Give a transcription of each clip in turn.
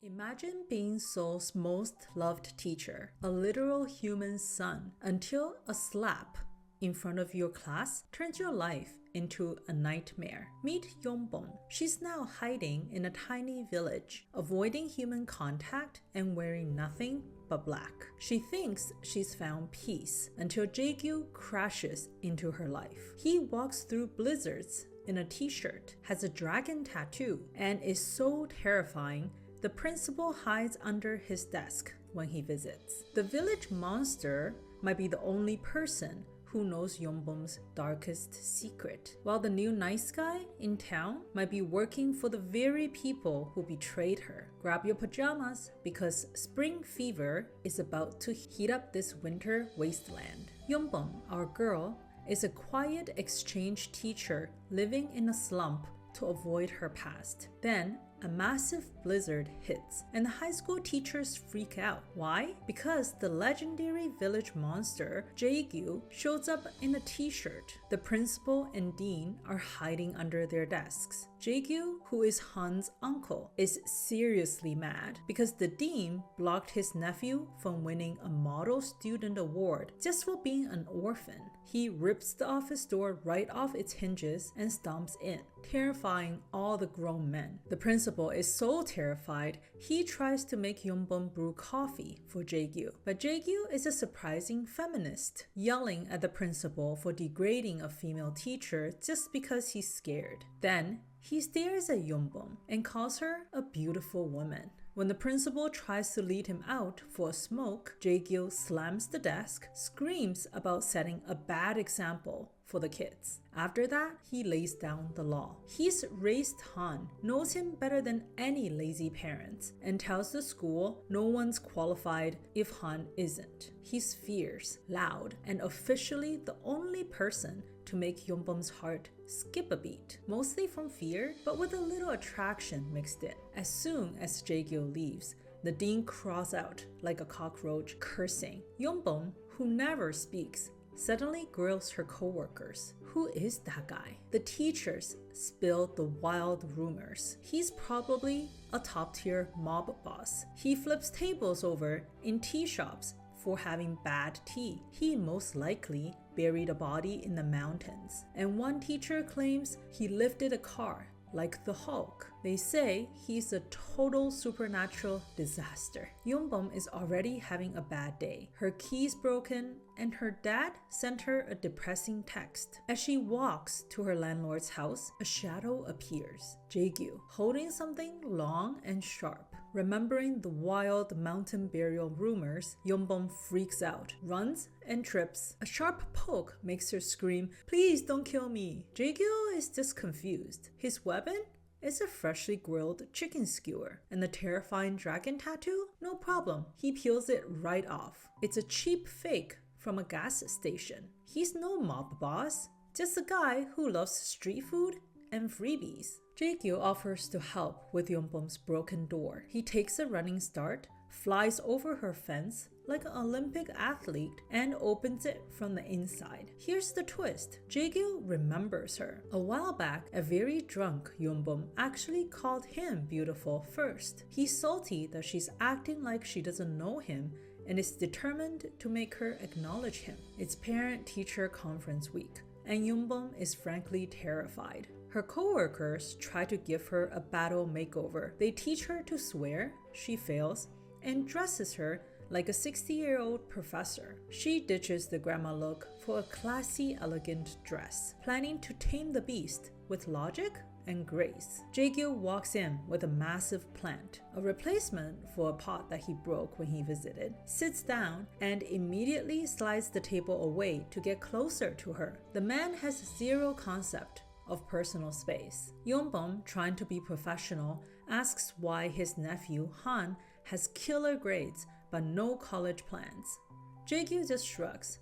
Imagine being Seoul's most loved teacher, a literal human son, until a slap in front of your class turns your life into a nightmare. Meet Yongbom. She's now hiding in a tiny village, avoiding human contact and wearing nothing but black. She thinks she's found peace until Jae-gyu crashes into her life. He walks through blizzards in a t-shirt, has a dragon tattoo, and is so terrifying the principal hides under his desk when he visits. The village monster might be the only person who knows Yongbom's darkest secret, while the new nice guy in town might be working for the very people who betrayed her. Grab your pajamas because spring fever is about to heat up this winter wasteland. Yongbom, our girl, is a quiet exchange teacher living in a slump to avoid her past. Then, a massive blizzard hits, and the high school teachers freak out. Why? Because the legendary village monster, Jae-gyu, shows up in a t-shirt. The principal and dean are hiding under their desks. Jae-gyu, who is Han's uncle, is seriously mad because the dean blocked his nephew from winning a model student award just for being an orphan. He rips the office door right off its hinges and stomps in, terrifying all the grown men. The principal is so terrified, he tries to make Yongbom brew coffee for Jae-gyu. But Jae-gyu is a surprising feminist, yelling at the principal for degrading a female teacher just because he's scared. Then, he stares at Yongbom and calls her a beautiful woman. When the principal tries to lead him out for a smoke, Jae-gyu slams the desk, screams about setting a bad example for the kids. After that, he lays down the law. He's raised Han, knows him better than any lazy parents, and tells the school no one's qualified if Han isn't. He's fierce, loud, and officially the only person to make Yongbom's heart skip a beat, mostly from fear, but with a little attraction mixed in. As soon as Jae-gyu leaves, the dean crawls out like a cockroach, cursing. Yongbom, who never speaks, suddenly grills her co-workers. Who is that guy? The teachers spill the wild rumors. He's probably a top-tier mob boss. He flips tables over in tea shops for having bad tea. He most likely buried a body in the mountains. And one teacher claims he lifted a car like the Hulk. They say he's a total supernatural disaster. Yongbom is already having a bad day. Her key's broken, and her dad sent her a depressing text. As she walks to her landlord's house, a shadow appears. Jae-gyu, holding something long and sharp. Remembering the wild mountain burial rumors, Yongbom freaks out, runs, and trips. A sharp poke makes her scream, "Please don't kill me." Jae-gyu is just confused. His weapon is a freshly grilled chicken skewer. And the terrifying dragon tattoo? No problem. He peels it right off. It's a cheap fake from a gas station. He's no mob boss, just a guy who loves street food and freebies. Jae-gyu offers to help with Yongbom's broken door. He takes a running start, flies over her fence like an Olympic athlete, and opens it from the inside. Here's the twist. Jae-gyu remembers her. A while back, a very drunk Yongbom actually called him beautiful first. He's salty that she's acting like she doesn't know him and is determined to make her acknowledge him. It's parent-teacher conference week, and Yongbom is frankly terrified. Her co-workers try to give her a battle makeover. They teach her to swear, she fails, and dresses her like a 60-year-old professor. She ditches the grandma look for a classy, elegant dress, planning to tame the beast with logic and grace. Jae-gyu walks in with a massive plant, a replacement for a pot that he broke when he visited, sits down, and immediately slides the table away to get closer to her. The man has zero concept of personal space. Yongbom, trying to be professional, asks why his nephew Han has killer grades but no college plans. Jae-gyu just shrugs.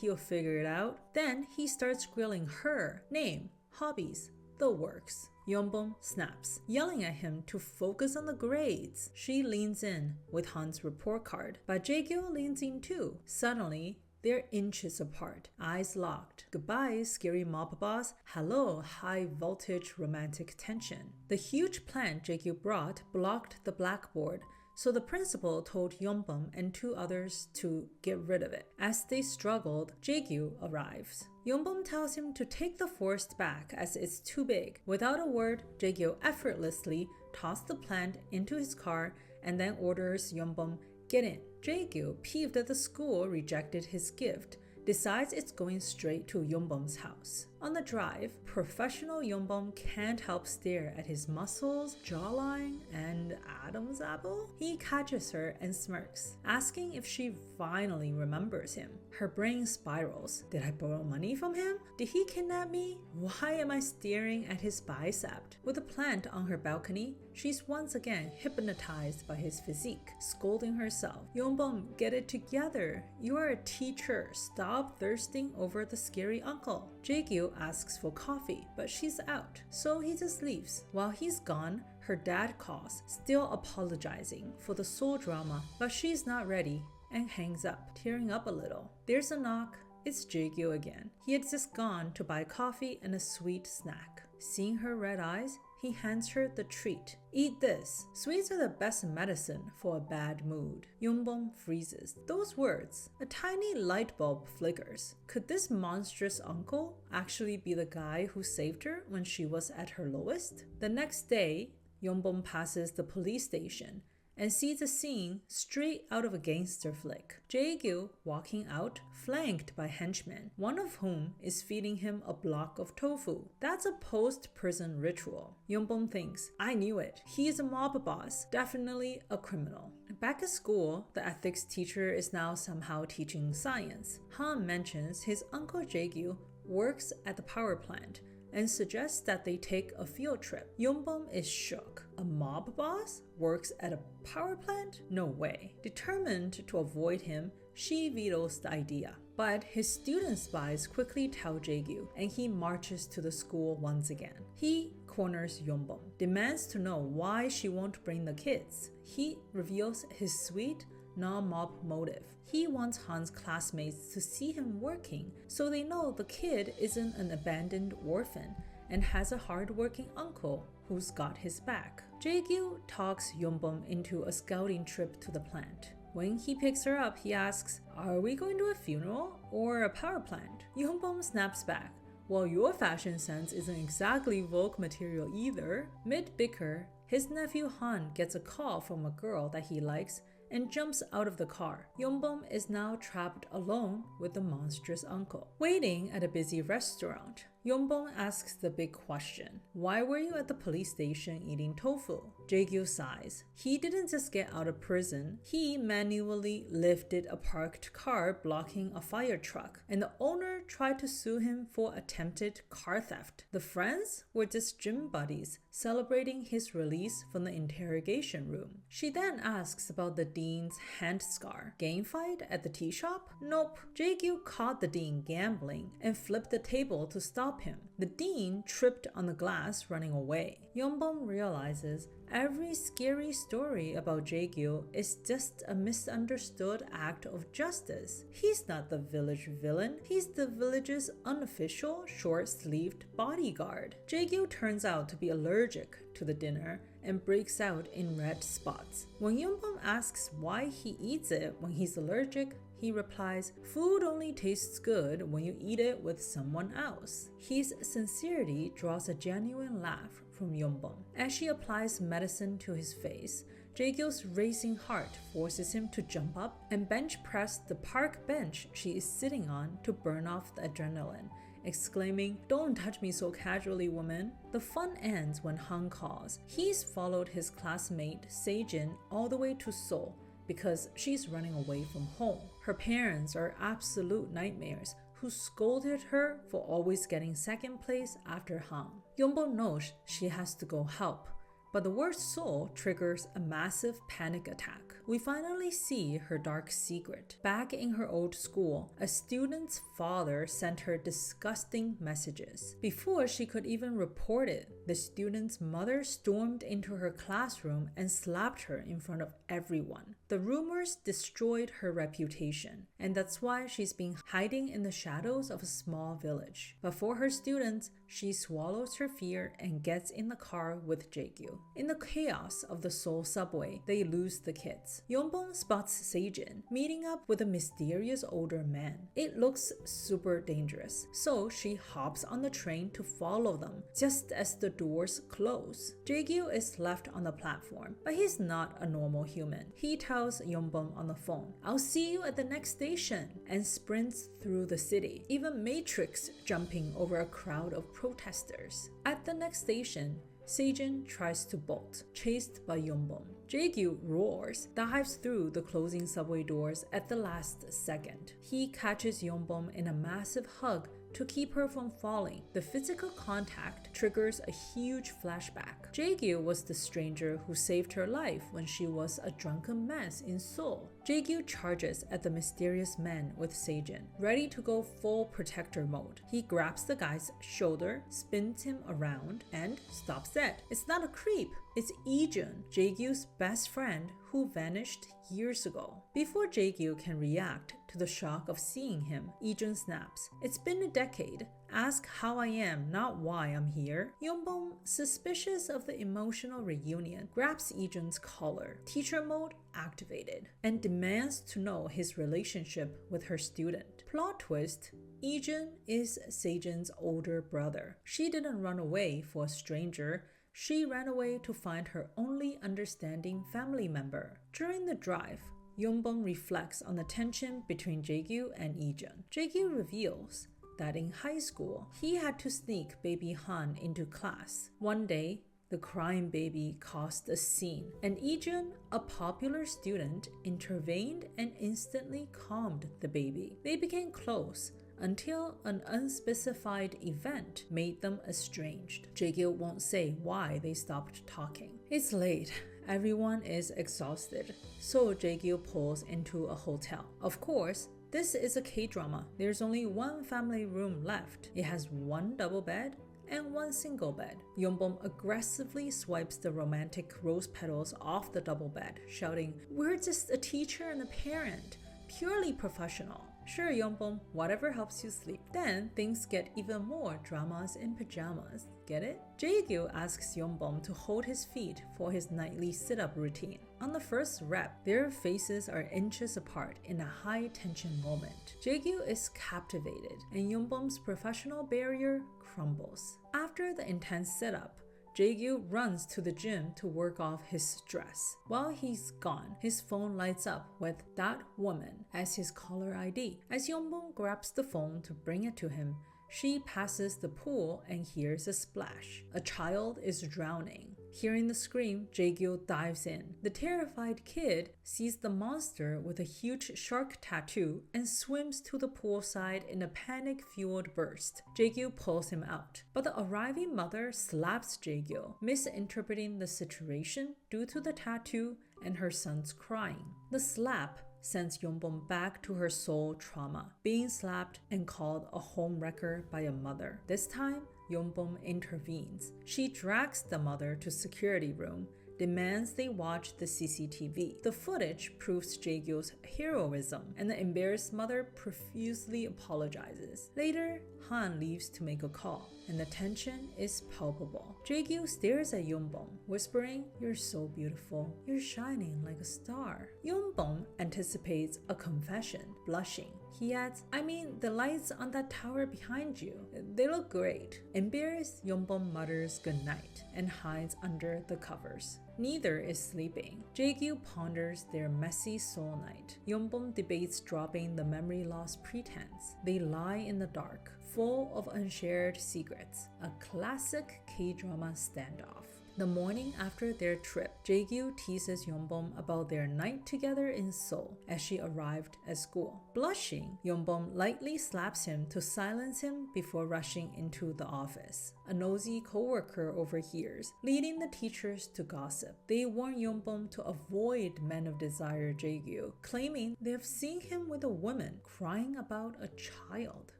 He'll figure it out. Then he starts grilling her. Name, hobbies, the works. Yongbom snaps, yelling at him to focus on the grades. She leans in with Han's report card, but Jae-gyu leans in too. Suddenly, They're inches apart, eyes locked. Goodbye, scary mob boss. Hello, high voltage romantic tension. The huge plant Jae-gyu brought blocked the blackboard, so the principal told Yeonbum and 2 others to get rid of it. As they struggled, Jae-gyu arrives. Yeonbum tells him to take the forest back as it's too big. Without a word, Jae-gyu effortlessly tossed the plant into his car and then orders Yeonbum, get in. Jae-gyu, peeved that the school rejected his gift, decides it's going straight to Yeonbum's house. On the drive, professional Yeonbum can't help stare at his muscles, jawline, and Adam's apple. He catches her and smirks, asking if she finally remembers him. Her brain spirals. Did I borrow money from him? Did he kidnap me? Why am I staring at his bicep? With a plant on her balcony, she's once again hypnotized by his physique, scolding herself. Yeonbum, get it together. You are a teacher. Stop thirsting over the scary uncle. Jae-gyu asks for coffee, but she's out, so he just leaves. While he's gone, her dad calls, still apologizing for the Seoul drama, but she's not ready and hangs up, tearing up a little. There's a knock. It's Jae-gyu again. He had just gone to buy coffee and a sweet snack. Seeing her red eyes, he hands her the treat. Eat this. Sweets are the best medicine for a bad mood. Yeonbum freezes. Those words. A tiny light bulb flickers. Could this monstrous uncle actually be the guy who saved her when she was at her lowest? The next day, Yeonbum passes the police station and sees a scene straight out of a gangster flick. Jae-gyu walking out, flanked by henchmen, one of whom is feeding him a block of tofu. That's a post-prison ritual. Yeonbum thinks, I knew it. He's a mob boss, definitely a criminal. Back at school, the ethics teacher is now somehow teaching science. Han mentions his uncle Jae-gyu works at the power plant and suggests that they take a field trip. Yeonbum is shook. A mob boss works at a power plant? No way. Determined to avoid him, she vetoes the idea. But his student spies quickly tell Jae-gyu, and he marches to the school once again. He corners Yeonbum, demands to know why she won't bring the kids. He reveals his sweet, non-mob motive. He wants Han's classmates to see him working so they know the kid isn't an abandoned orphan and has a hard-working uncle who's got his back. Jae-gyu talks Yeonbum into a scouting trip to the plant. When he picks her up, he asks, are we going to a funeral or a power plant? Yeonbum snaps back, well, your fashion sense isn't exactly Vogue material either. Mid-bicker, his nephew Han gets a call from a girl that he likes and jumps out of the car. Yeonbum is now trapped alone with the monstrous uncle. Waiting at a busy restaurant, Yeonbum asks the big question. Why were you at the police station eating tofu? Jae-gyu sighs. He didn't just get out of prison. He manually lifted a parked car blocking a fire truck, and the owner tried to sue him for attempted car theft. The friends were just gym buddies, celebrating his release from the interrogation room. She then asks about the dean's hand scar. Game fight at the tea shop? Nope. Jae-gyu caught the dean gambling and flipped the table to stop him. The dean tripped on the glass running away. Yeonbum realizes every scary story about Jae-gyu is just a misunderstood act of justice. He's not the village villain. He's the village's unofficial short-sleeved bodyguard. Jae-gyu turns out to be allergic to the dinner and breaks out in red spots. When Yeonbum asks why he eats it when he's allergic, he replies, food only tastes good when you eat it with someone else. His sincerity draws a genuine laugh from Yeonbum. As she applies medicine to his face, Jae-gyu's racing heart forces him to jump up and bench press the park bench she is sitting on to burn off the adrenaline, exclaiming, don't touch me so casually, woman. The fun ends when Han calls. He's followed his classmate Sejin all the way to Seoul because she's running away from home. Her parents are absolute nightmares who scolded her for always getting second place after Han. Yeonbum knows she has to go help, But the word soul triggers a massive panic attack. We finally see her dark secret. Back in her old school, a student's father sent her disgusting messages. Before she could even report it, the student's mother stormed into her classroom and slapped her in front of everyone. The rumors destroyed her reputation, and that's why she's been hiding in the shadows of a small village. But for her students, she swallows her fear and gets in the car with Jaegyu. In the chaos of the Seoul subway, they lose the kids. Yeonbong spots Sejin meeting up with a mysterious older man. It looks super dangerous, so she hops on the train to follow them just as the doors close. Jaegyu is left on the platform, but he's not a normal human. He tells Yeonbong on the phone, "I'll see you at the next station," and sprints through the city, even Matrix jumping over a crowd of protesters. At the next station, Sejin tries to bolt, chased by Yeonbong. Jaegyu roars, dives through the closing subway doors at the last second. He catches Yeonbong in a massive hug to keep her from falling. The physical contact triggers a huge flashback. Jaegyu was the stranger who saved her life when she was a drunken mess in Seoul. Jaegyu charges at the mysterious man with Sejin, ready to go full protector mode. He grabs the guy's shoulder, spins him around, and stops dead. It's not a creep, it's Ijun, Jaegyu's best friend who vanished years ago. Before Jaegyu can react to the shock of seeing him, Ijun snaps. "It's been a decade. Ask how I am, not why I'm here." Yeonbong, suspicious of the emotional reunion, grabs Ijun's collar, teacher mode activated, and demands to know his relationship with her student. Plot twist: Ijun is Sejin's older brother. She didn't run away for a stranger. She ran away to find her only understanding family member. During the drive, Yeonbong reflects on the tension between Jaegyu and Ijun. Jaegyu reveals that in high school, he had to sneak baby Han into class. One day, the crying baby caused a scene, and Ijun, a popular student, intervened and instantly calmed the baby. They became close until an unspecified event made them estranged. Jaegyu won't say why they stopped talking. It's late. Everyone is exhausted, so Jaegyu pulls into a hotel. Of course, this is a K-drama. There's only one family room left. It has one double bed and one single bed. Yeonbong aggressively swipes the romantic rose petals off the double bed, shouting, "We're just a teacher and a parent. Purely professional." Sure, Yeonbong, whatever helps you sleep. Then things get even more dramas in pajamas. Get it? Jaegyu asks Yeonbong to hold his feet for his nightly sit-up routine. On the first rep, their faces are inches apart in a high-tension moment. Jaegyu is captivated, and Yeonbong's professional barrier crumbles. After the intense sit-up, Jaegyu runs to the gym to work off his stress. While he's gone, his phone lights up with "that woman" as his caller ID. As Yeonbong grabs the phone to bring it to him, she passes the pool and hears a splash. A child is drowning. Hearing the scream, Jaegyu dives in. The terrified kid sees the monster with a huge shark tattoo and swims to the poolside in a panic-fueled burst. Jaegyu pulls him out, but the arriving mother slaps Jaegyu, misinterpreting the situation due to the tattoo and her son's crying. The slap sends Yeonbong back to her soul trauma, being slapped and called a homewrecker by a mother. This time, Yeonbong intervenes. She drags the mother to security room, demands they watch the CCTV. The footage proves Jaegyu's heroism, and the embarrassed mother profusely apologizes. Later, Han leaves to make a call, and the tension is palpable. Jaegyu stares at Yeonbong, whispering, "You're so beautiful. You're shining like a star." Yeonbong anticipates a confession, blushing. He adds, "I mean, the lights on that tower behind you, they look great." Embarrassed, Yeonbong mutters goodnight and hides under the covers. Neither is sleeping. Jaegyu ponders their messy soul night. Yeonbong debates dropping the memory loss pretense. They lie in the dark, full of unshared secrets. A classic K-drama standoff. The morning after their trip, Jaegyu teases Yeonbong about their night together in Seoul as she arrived at school. Blushing, Yeonbong lightly slaps him to silence him before rushing into the office. a nosy co-worker overhears, leading the teachers to gossip. They warn Yongbom to avoid men of desire Jaegyu, claiming they have seen him with a woman crying about a child.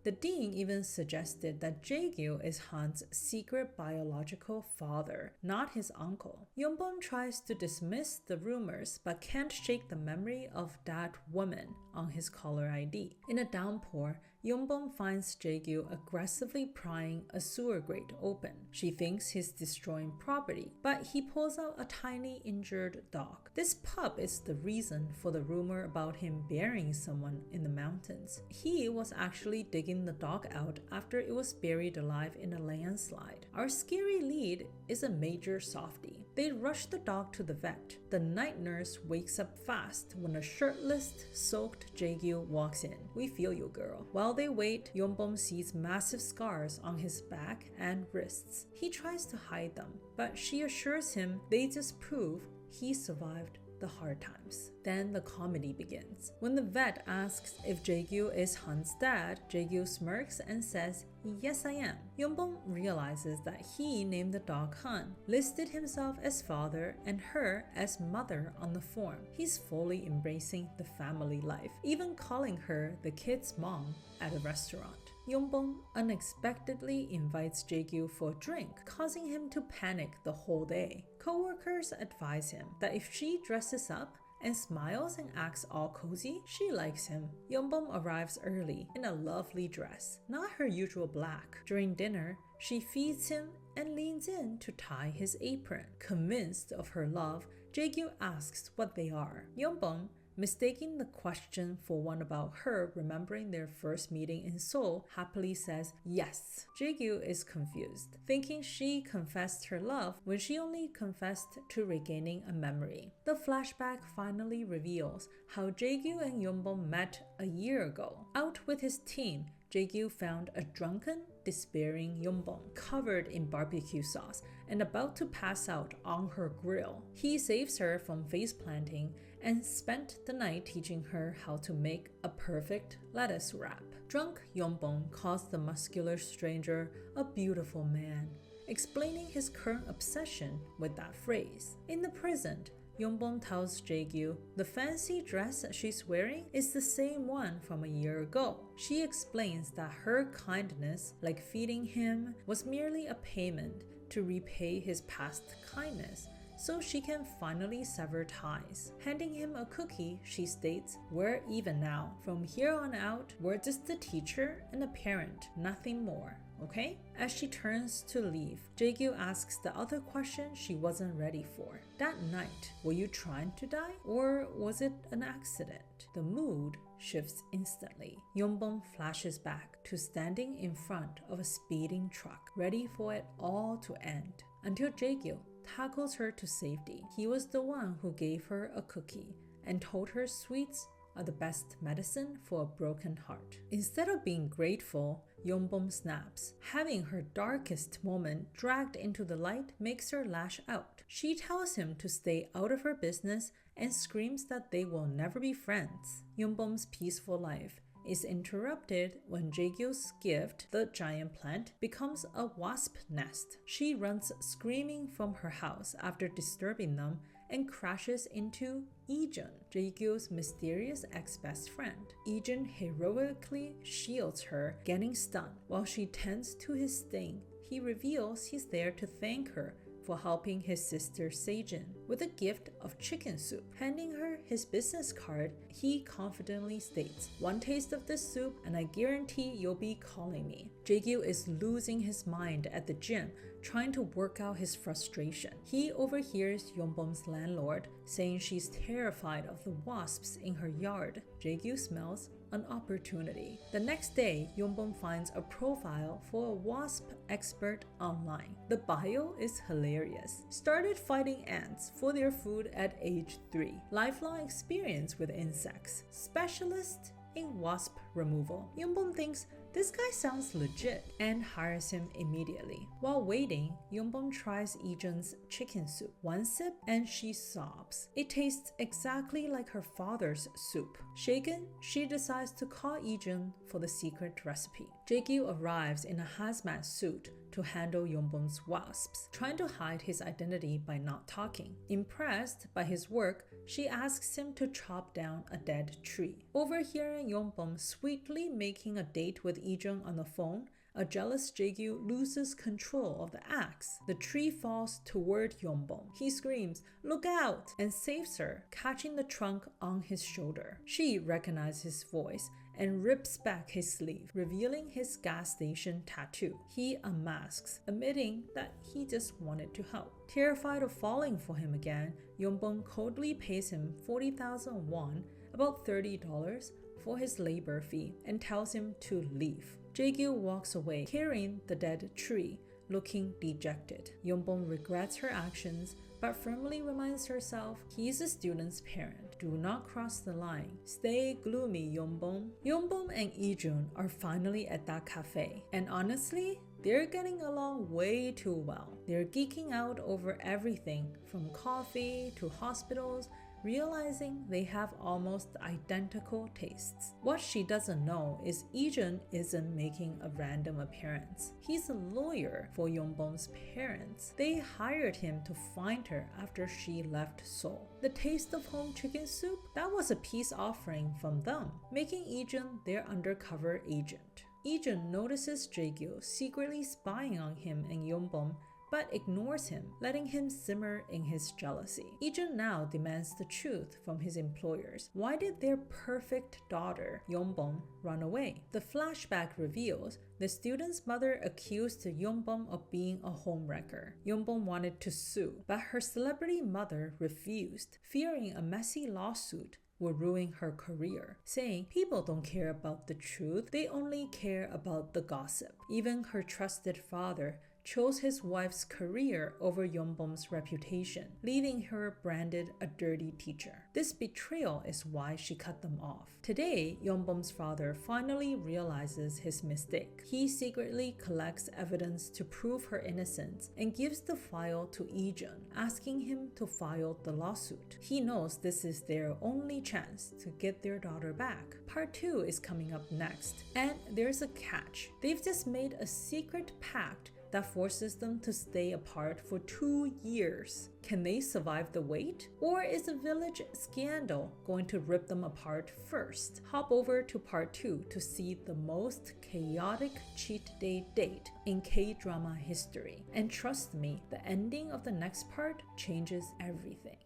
The dean even suggested that Jaegyu is Han's secret biological father, not his uncle. Yongbom tries to dismiss the rumors but can't shake the memory of that woman on his caller ID. In a downpour, Yongbom finds Jaegyu aggressively prying a sewer grate open. She thinks he's destroying property, but he pulls out a tiny injured dog. This pup is the reason for the rumor about him burying someone in the mountains. He was actually digging the dog out after it was buried alive in a landslide. Our scary lead is a major softie. They rush the dog to the vet. The night nurse wakes up fast when a shirtless, soaked Jaegyu walks in. We feel you, girl. While they wait, Yongbom sees massive scars on his back and wrists. He tries to hide them, but she assures him they just prove he survived the hard times. Then the comedy begins. When the vet asks if Jaegyu is Han's dad, Jaegyu smirks and says, "Yes, I am." Yongbom realizes that he named the dog Han, listed himself as father and her as mother on the form. He's fully embracing the family life, even calling her the kid's mom at a restaurant. Yongbom unexpectedly invites Jaegyu for a drink, causing him to panic the whole day. Co-workers advise him that if she dresses up and smiles and acts all cozy, she likes him. Yongbom arrives early in a lovely dress, not her usual black. During dinner, she feeds him and leans in to tie his apron. Convinced of her love, Jaegyu asks what they are. Yongbom, mistaking the question for one about her remembering their first meeting in Seoul, happily says yes. Jaegyu is confused, thinking she confessed her love when she only confessed to regaining a memory. The flashback finally reveals how Jaegyu and Yongbom met a year ago. Out with his team, Jaegyu found a drunken, despairing Yongbom covered in barbecue sauce and about to pass out on her grill. He saves her from face planting and spent the night teaching her how to make a perfect lettuce wrap. Drunk Yongbom calls the muscular stranger a beautiful man, explaining his current obsession with that phrase. In the present, Yongbom tells Jaegyu the fancy dress she's wearing is the same one from a year ago. She explains that her kindness, like feeding him, was merely a payment to repay his past kindness, so she can finally sever ties. Handing him a cookie, she states, "We're even now. From here on out, we're just a teacher and a parent, nothing more. Okay?" As she turns to leave, Jaegyu asks the other question she wasn't ready for. "That night, were you trying to die, or was it an accident?" The mood shifts instantly. Yongbom flashes back to standing in front of a speeding truck, ready for it all to end, until Jaegyu tackles her to safety. He was the one who gave her a cookie and told her sweets are the best medicine for a broken heart. Instead of being grateful, Yongbom snaps. Having her darkest moment dragged into the light makes her lash out. She tells him to stay out of her business and screams that they will never be friends. Yongbom's peaceful life is interrupted when Jaegyu's gift, the giant plant, becomes a wasp nest. She runs screaming from her house after disturbing them and crashes into Ijun, Jaegyu's mysterious ex-best friend. Ijun heroically shields her, getting stunned. While she tends to his sting, he reveals he's there to thank her for helping his sister Seijin with a gift of chicken soup. Handing her his business card, he confidently states, "One taste of this soup and I guarantee you'll be calling me." Jaegyu is losing his mind at the gym, trying to work out his frustration. He overhears Yongbom's landlord saying she's terrified of the wasps in her yard. Jaegyu smells an opportunity. The next day, Yongbom finds a profile for a wasp expert online. The bio is hilarious. Started fighting ants for their food at age 3. Lifelong experience with insects. Specialist in wasp removal. Yongbom thinks This guy sounds legit and hires him immediately. While waiting, Yongbom tries Ijun's chicken soup. One sip and she sobs. It tastes exactly like her father's soup. Shaken, she decides to call Ijun for the secret recipe. Jae-gyu arrives in a hazmat suit to handle Yongbom's wasps, trying to hide his identity by not talking. Impressed by his work, she asks him to chop down a dead tree. Overhearing Yongbom sweetly making a date with Ijun on the phone, a jealous Jae-gyu loses control of the axe. The tree falls toward Yongbom. He screams, "Look out!" and saves her, catching the trunk on his shoulder. She recognizes his voice and rips back his sleeve, revealing his gas station tattoo. He unmasks, admitting that he just wanted to help. Terrified of falling for him again, Yongbom coldly pays him 40,000 won, about $30, for his labor fee and tells him to leave. Jae-gyu walks away, carrying the dead tree, looking dejected. Yongbom regrets her actions, but firmly reminds herself he's a student's parent. Do not cross the line. Stay gloomy, Yongbom. Yongbom and Ijun are finally at that cafe, and honestly, they're getting along way too well. They're geeking out over everything from coffee to hospitals, realizing they have almost identical tastes. What she doesn't know is Ijun isn't making a random appearance. He's a lawyer for Yongbom's parents. They hired him to find her after she left Seoul. The taste of home chicken soup? That was a peace offering from them, making Ijun their undercover agent. Ijun notices Jae-gyu secretly spying on him and Yongbom, but ignores him, letting him simmer in his jealousy. Ijun now demands the truth from his employers. Why did their perfect daughter, Yongbom, run away? The flashback reveals the student's mother accused Yongbom of being a homewrecker. Yongbom wanted to sue, but her celebrity mother refused, fearing a messy lawsuit would ruin her career, saying people don't care about the truth, they only care about the gossip. Even her trusted father chose his wife's career over Yongbom's reputation, leaving her branded a dirty teacher. This betrayal is why she cut them off. Today, Yongbom's father finally realizes his mistake. He secretly collects evidence to prove her innocence and gives the file to Ijun, asking him to file the lawsuit. He knows this is their only chance to get their daughter back. Part 2 is coming up next, and there's a catch. They've just made a secret pact that forces them to stay apart for 2 years. Can they survive the wait? Or is the village scandal going to rip them apart first? Hop over to part 2 to see the most chaotic cheat day date in K-drama history. And trust me, the ending of the next part changes everything.